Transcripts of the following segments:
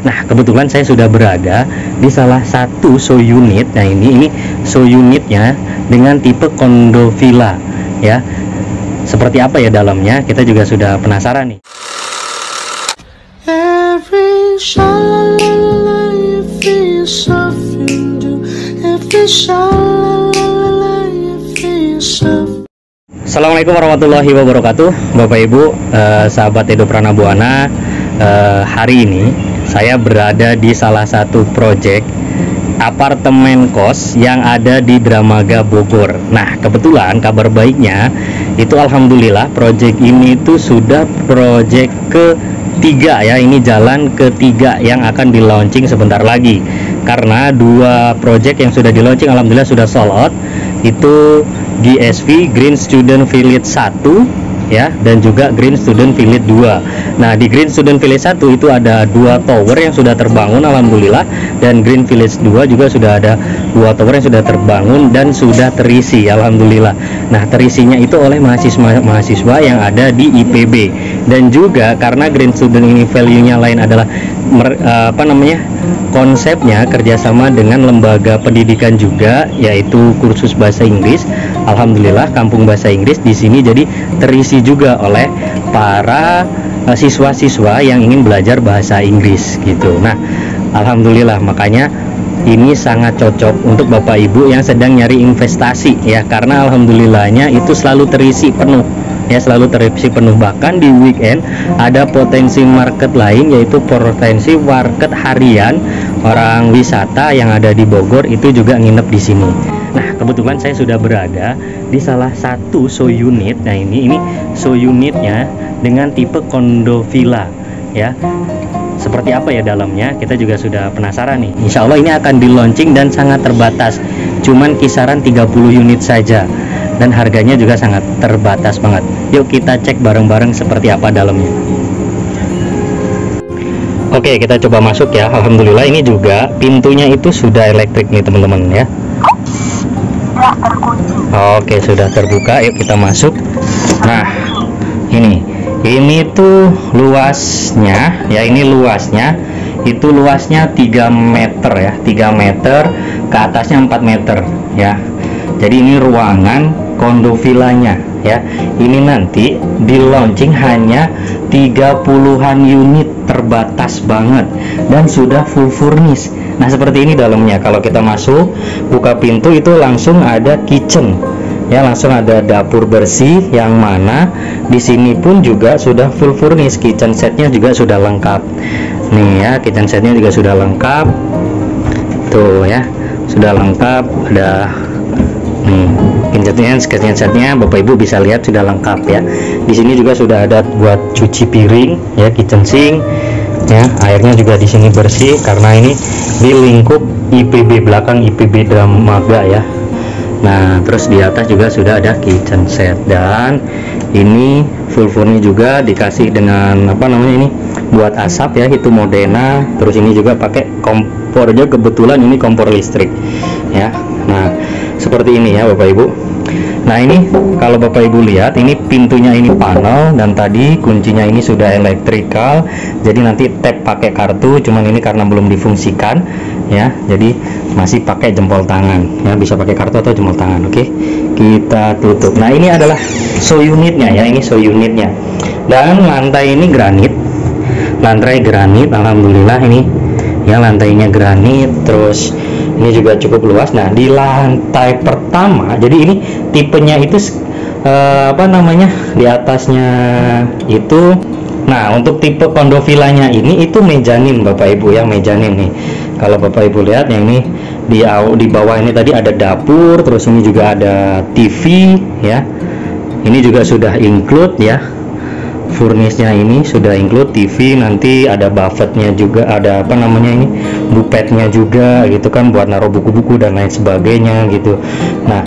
Nah, kebetulan saya sudah berada di salah satu show unit. Nah, ini show unitnya dengan tipe condo villa ya. Seperti apa ya dalamnya? Kita juga sudah penasaran nih. Assalamualaikum warahmatullahi wabarakatuh, Bapak Ibu, sahabat Edo Pranabuana. Hari ini saya berada di salah satu proyek apartemen kos yang ada di Dramaga Bogor. Nah, kebetulan kabar baiknya itu alhamdulillah proyek ini itu sudah proyek ketiga ya. Ini jalan ketiga yang akan di launching sebentar lagi. Karena dua proyek yang sudah di launching alhamdulillah sudah sold out. Itu GSV Green Student Village 1 ya, dan juga Green Student Village 2. Nah, di Green Student Village 1 itu ada dua tower yang sudah terbangun alhamdulillah, dan Green Village 2 juga sudah ada dua tower yang sudah terbangun dan sudah terisi alhamdulillah. Nah, terisinya itu oleh mahasiswa yang ada di IPB, dan juga karena Green Student ini value-nya lain adalah konsepnya kerjasama dengan lembaga pendidikan juga, yaitu kursus bahasa Inggris. Alhamdulillah kampung bahasa Inggris di sini jadi terisi juga oleh para siswa-siswa yang ingin belajar bahasa Inggris gitu. Nah, alhamdulillah makanya ini sangat cocok untuk Bapak Ibu yang sedang nyari investasi ya, karena alhamdulillahnya itu selalu terisi penuh ya, selalu terisi penuh. Bahkan di weekend ada potensi market lain, yaitu potensi market harian orang wisata yang ada di Bogor itu juga nginep di sini. Nah, kebetulan saya sudah berada di salah satu show unit. Nah, ini show unitnya dengan tipe condo villa ya. Seperti apa ya dalamnya? Kita juga sudah penasaran nih. Insya Allah ini akan di launching dan sangat terbatas, cuman kisaran 30 unit saja, dan harganya juga sangat terbatas banget. Yuk kita cek bareng-bareng seperti apa dalamnya. Oke, kita coba masuk ya. Alhamdulillah ini juga pintunya itu sudah elektrik nih teman-teman ya. Oke, sudah terbuka. Yuk kita masuk. Nah, ini tuh luasnya ya, ini luasnya itu luasnya 3 meter ya, 3 meter, ke atasnya 4 meter ya. Jadi ini ruangan condo villanya ya. Ini nanti di launching hanya 30-an unit, terbatas banget, dan sudah full furnish. Nah, seperti ini dalamnya. Kalau kita masuk, buka pintu itu langsung ada kitchen ya, langsung ada dapur bersih, yang mana di sini pun juga sudah full furnish. Kitchen setnya juga sudah lengkap nih ya, kitchen setnya juga sudah lengkap tuh ya, sudah lengkap. Ada nih kitchen setnya Bapak Ibu bisa lihat sudah lengkap ya. Di sini juga sudah ada buat cuci piring ya, kitchen sink ya. Airnya juga di sini bersih karena ini di lingkup IPB, belakang IPB Dramaga ya. Nah, terus di atas juga sudah ada kitchen set, dan ini full furnish juga dikasih dengan ini buat asap ya, itu Modena. Terus ini juga pakai kompornya, kebetulan ini kompor listrik ya. Nah, seperti ini ya Bapak Ibu. Nah, ini kalau Bapak Ibu lihat, ini pintunya ini panel, dan tadi kuncinya ini sudah elektrikal. Jadi nanti tap pakai kartu, cuman ini karena belum difungsikan ya, jadi masih pakai jempol tangan ya, bisa pakai kartu atau jempol tangan. Oke, kita tutup. Nah, ini adalah show unitnya ya, ini show unitnya, dan lantai ini granit, lantai granit alhamdulillah ini ya, lantainya granit. Terus ini juga cukup luas. Nah, di lantai pertama, jadi ini tipenya itu di atasnya itu. Nah, untuk tipe condo villanya ini itu mezanin Bapak Ibu ya, mezanin nih. Kalau Bapak Ibu lihat yang ini di bawah ini tadi ada dapur, terus ini juga ada TV ya. Ini juga sudah include ya. Furnishnya ini sudah include TV, nanti ada buffetnya juga, ada ini bupetnya juga gitu kan, buat naruh buku-buku dan lain sebagainya gitu. Nah,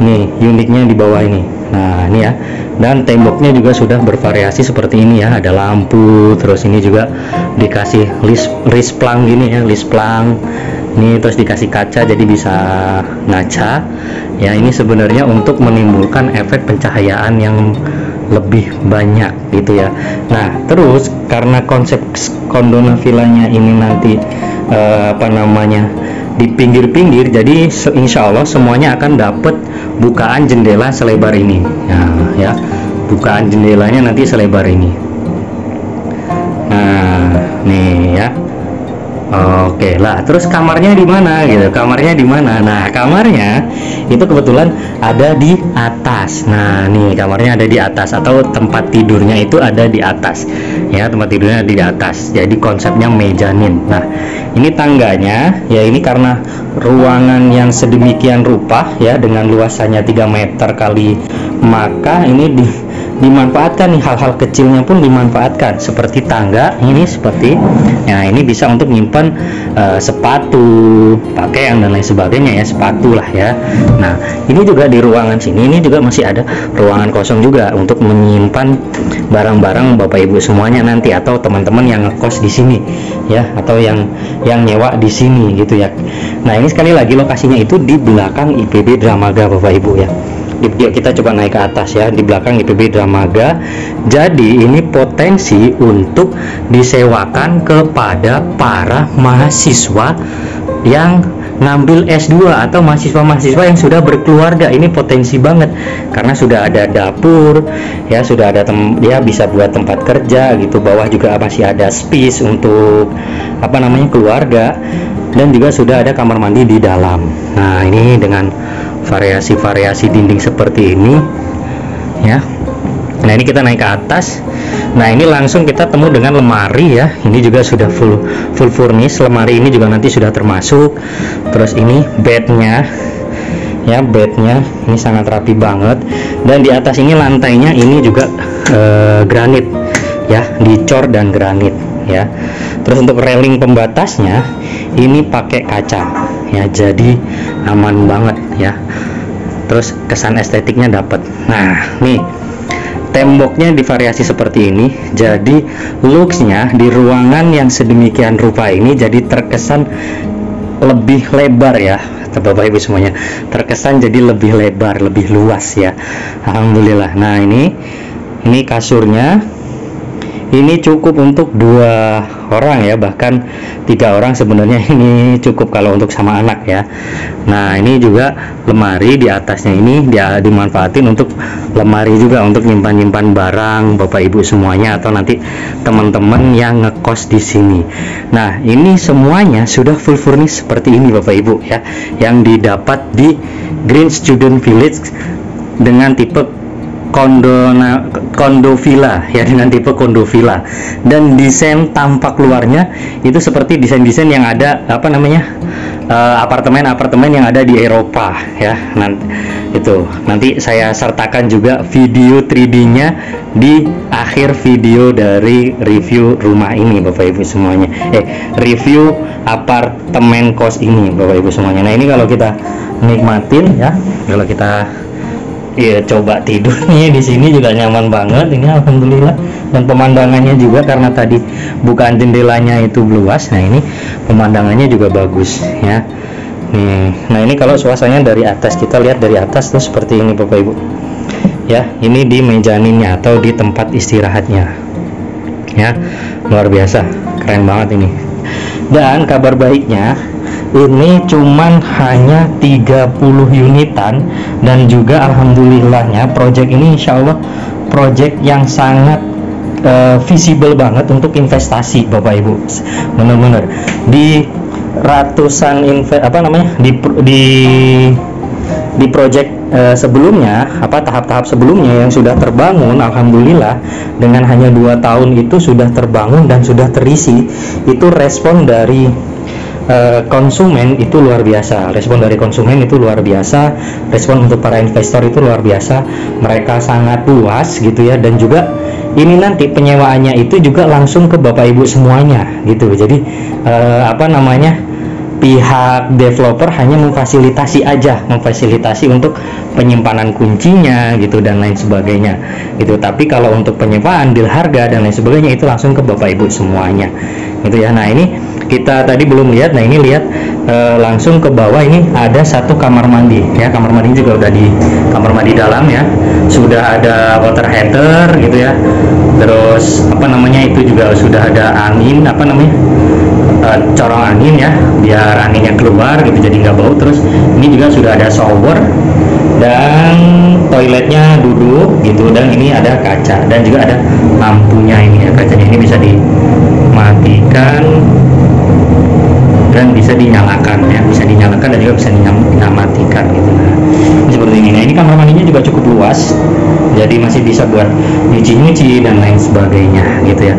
ini uniknya di bawah ini. Nah, ini ya, dan temboknya juga sudah bervariasi seperti ini ya, ada lampu. Terus ini juga dikasih list plang gini ya, list plang ini, terus dikasih kaca jadi bisa ngaca ya. Ini sebenarnya untuk menimbulkan efek pencahayaan yang lebih banyak gitu ya. Nah terus karena konsep Condona villanya ini nanti di pinggir-pinggir, jadi insya Allah semuanya akan dapat bukaan jendela selebar ini. Nah ya, bukaan jendelanya nanti selebar ini. Nah nih ya. Oke lah, terus kamarnya di mana gitu? Kamarnya di mana? Nah, kamarnya itu kebetulan ada di atas. Nah, nih kamarnya ada di atas, atau tempat tidurnya itu ada di atas. Ya, tempat tidurnya ada di atas. Jadi konsepnya mezanin. Nah, ini tangganya ya, ini karena ruangan yang sedemikian rupa ya, dengan luasannya 3 meter kali, maka ini dimanfaatkan nih, hal-hal kecilnya pun dimanfaatkan, seperti tangga ini, seperti ya, ini bisa untuk menyimpan sepatu, pakaian dan lain sebagainya ya, sepatu lah ya. Nah ini juga di ruangan sini, ini juga masih ada ruangan kosong juga untuk menyimpan barang-barang Bapak Ibu semuanya nanti, atau teman-teman yang ngekos di sini ya, atau yang nyewa di sini gitu ya. Nah ini sekali lagi lokasinya itu di belakang IPB Dramaga Bapak Ibu ya. Yuk kita coba naik ke atas ya, di belakang IPB Dramaga. Jadi ini potensi untuk disewakan kepada para mahasiswa yang ngambil S2 atau mahasiswa-mahasiswa yang sudah berkeluarga. Ini potensi banget karena sudah ada dapur ya, sudah ada dia bisa buat tempat kerja gitu, bawah juga masih ada space untuk keluarga, dan juga sudah ada kamar mandi di dalam. Nah ini dengan variasi-variasi dinding seperti ini ya. Nah ini kita naik ke atas. Nah ini langsung kita temu dengan lemari ya, ini juga sudah full furnish. Lemari ini juga nanti sudah termasuk. Terus ini bednya ya, bednya ini sangat rapi banget, dan di atas ini lantainya ini juga granit ya, dicor dan granit ya. Terus untuk railing pembatasnya ini pakai kaca ya, jadi aman banget ya. Terus kesan estetiknya dapat. Nah nih temboknya divariasi seperti ini, jadi looksnya di ruangan yang sedemikian rupa ini jadi terkesan lebih lebar ya Bapak Ibu semuanya, terkesan jadi lebih lebar, lebih luas ya, alhamdulillah. Nah ini kasurnya ini cukup untuk 2 orang ya, bahkan 3 orang sebenarnya ini cukup kalau untuk sama anak ya. Nah ini juga lemari di atasnya ini dia dimanfaatin untuk lemari juga, untuk nyimpan barang Bapak Ibu semuanya, atau nanti teman-teman yang ngekos di sini. Nah ini semuanya sudah full furnish seperti ini Bapak Ibu ya, yang didapat di Green Student Village dengan tipe kondo villa ya, dengan tipe kondo villa, dan desain tampak luarnya itu seperti desain-desain yang ada apartemen-apartemen yang ada di Eropa ya. Nanti saya sertakan juga video 3D-nya di akhir video dari review rumah ini Bapak Ibu semuanya, review apartemen kos ini Bapak Ibu semuanya. Nah ini kalau kita nikmatin ya, kalau kita coba tidurnya di sini juga nyaman banget ini, alhamdulillah. Dan pemandangannya juga karena tadi bukaan jendelanya itu luas, nah ini pemandangannya juga bagus ya. Nah ini kalau suasananya dari atas, kita lihat dari atas tuh seperti ini Bapak Ibu ya. Ini di mezaninnya atau di tempat istirahatnya ya, luar biasa, keren banget ini. Dan kabar baiknya ini cuman hanya 30 unitan, dan juga alhamdulillahnya project ini insya Allah project yang sangat visible banget untuk investasi Bapak Ibu. Bener-bener di ratusan di project sebelumnya, tahap-tahap sebelumnya yang sudah terbangun, alhamdulillah dengan hanya 2 tahun itu sudah terbangun dan sudah terisi. Itu respon dari konsumen itu luar biasa, respon untuk para investor itu luar biasa, mereka sangat puas gitu ya. Dan juga ini nanti penyewaannya itu juga langsung ke Bapak Ibu semuanya gitu. Jadi pihak developer hanya memfasilitasi untuk penyimpanan kuncinya gitu dan lain sebagainya gitu. Tapi kalau untuk penyewaan, deal harga dan lain sebagainya itu langsung ke Bapak Ibu semuanya gitu ya. Nah ini kita tadi belum lihat. Nah, ini lihat langsung ke bawah, ini ada satu kamar mandi ya. Kamar mandi juga udah di kamar mandi dalam ya, sudah ada water heater gitu ya. Terus apa namanya, itu juga sudah ada angin, apa namanya, corong angin ya, biar anginnya keluar gitu, jadi nggak bau. Terus ini juga sudah ada shower dan toiletnya duduk gitu, dan ini ada kaca dan juga ada lampunya ini ya. Kacanya ini bisa dimatikan dan bisa dinyalakan ya, bisa dinyalakan dan juga bisa dimatikan gitu. Nah, seperti ini. Nah, ini kamar mandinya juga cukup luas, jadi masih bisa buat nyuci-nyuci dan lain sebagainya gitu ya.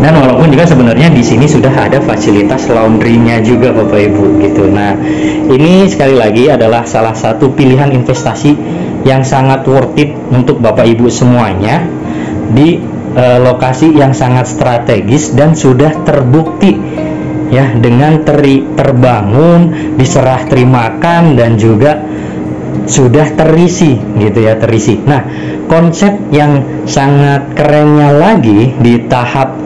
Dan walaupun juga sebenarnya di sini sudah ada fasilitas laundry-nya juga Bapak Ibu gitu. Nah, ini sekali lagi adalah salah satu pilihan investasi yang sangat worth it untuk Bapak Ibu semuanya di lokasi yang sangat strategis dan sudah terbukti ya, dengan terbangun, diserah terimakan, dan juga sudah terisi gitu ya, terisi. Nah, konsep yang sangat kerennya lagi di tahap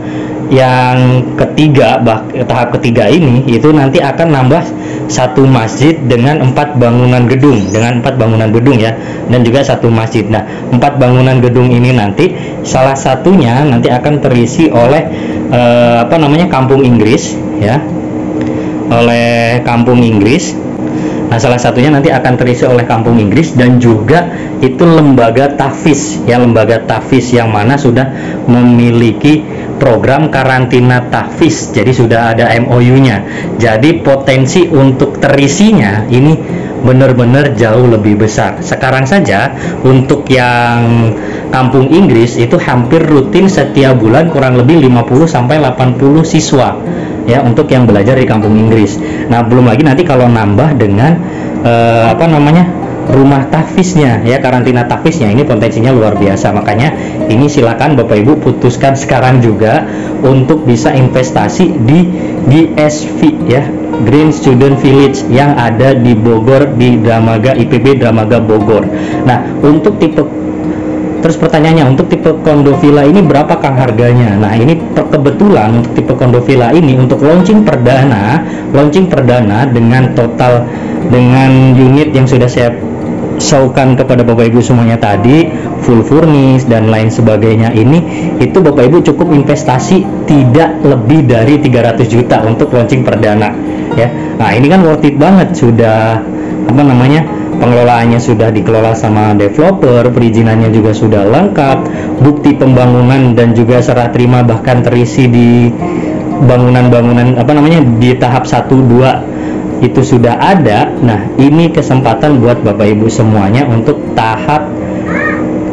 yang ketiga, tahap ketiga ini itu nanti akan nambah satu masjid dengan 4 bangunan gedung, ya, dan juga satu masjid. Nah, 4 bangunan gedung ini nanti salah satunya nanti akan terisi oleh apa namanya, kampung Inggris ya, oleh kampung Inggris. Nah, salah satunya nanti akan terisi oleh kampung Inggris, dan juga itu lembaga tahfiz ya, lembaga tahfiz yang mana sudah memiliki program karantina tahfiz, jadi sudah ada MOU-nya. Jadi potensi untuk terisinya ini benar-benar jauh lebih besar. Sekarang saja untuk yang kampung Inggris itu hampir rutin setiap bulan kurang lebih 50 sampai 80 siswa ya, untuk yang belajar di kampung Inggris. Nah, belum lagi nanti kalau nambah dengan apa namanya, rumah tahfiznya ya, karantina tahfiznya, ini potensinya luar biasa. Makanya ini silakan Bapak Ibu putuskan sekarang juga untuk bisa investasi di GSV ya, Green Student Village yang ada di Bogor, di Dramaga IPB Dramaga Bogor. Nah, untuk tipe, terus pertanyaannya, untuk tipe kondo villa ini berapa Kang harganya? Nah, ini kebetulan untuk tipe kondo villa ini untuk launching perdana dengan total, dengan unit yang sudah saya showkan kepada Bapak Ibu semuanya tadi, full furnish dan lain sebagainya, ini itu Bapak Ibu cukup investasi tidak lebih dari 300 juta untuk launching perdana ya. Nah, ini kan worth it banget, sudah apa namanya, pengelolaannya sudah dikelola sama developer, perizinannya juga sudah lengkap, bukti pembangunan dan juga serah terima bahkan terisi di bangunan-bangunan apa namanya, di tahap 1, 2 itu sudah ada. Nah, ini kesempatan buat Bapak Ibu semuanya untuk tahap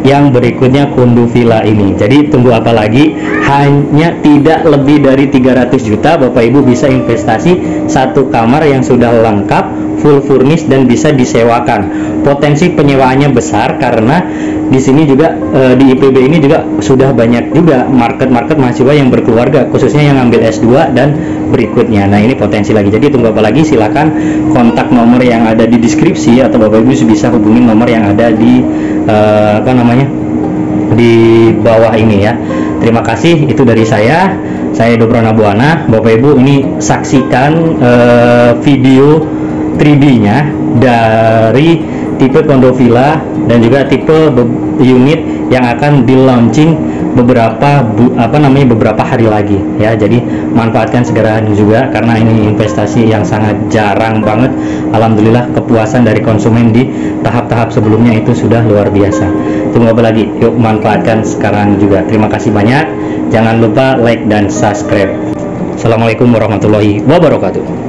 yang berikutnya kondo villa ini. Jadi tunggu apa lagi? Hanya tidak lebih dari 300 juta Bapak Ibu bisa investasi satu kamar yang sudah lengkap, full furnish dan bisa disewakan. Potensi penyewaannya besar karena di sini juga di IPB ini juga sudah banyak juga market mahasiswa yang berkeluarga, khususnya yang ambil S2 dan berikutnya. Nah, ini potensi lagi. Jadi tunggu apa lagi? Silakan kontak nomor yang ada di deskripsi, atau Bapak Ibu bisa hubungi nomor yang ada di apa namanya, di bawah ini ya. Terima kasih, itu dari saya Dobrono Buana. Bapak Ibu ini saksikan video 3D-nya dari tipe kondo villa dan juga tipe unit yang akan di launching beberapa hari lagi ya. Jadi manfaatkan segera juga karena ini investasi yang sangat jarang banget. Alhamdulillah kepuasan dari konsumen di tahap-tahap sebelumnya itu sudah luar biasa. Tunggu apa lagi? Yuk manfaatkan sekarang juga. Terima kasih banyak. Jangan lupa like dan subscribe. Assalamualaikum warahmatullahi wabarakatuh.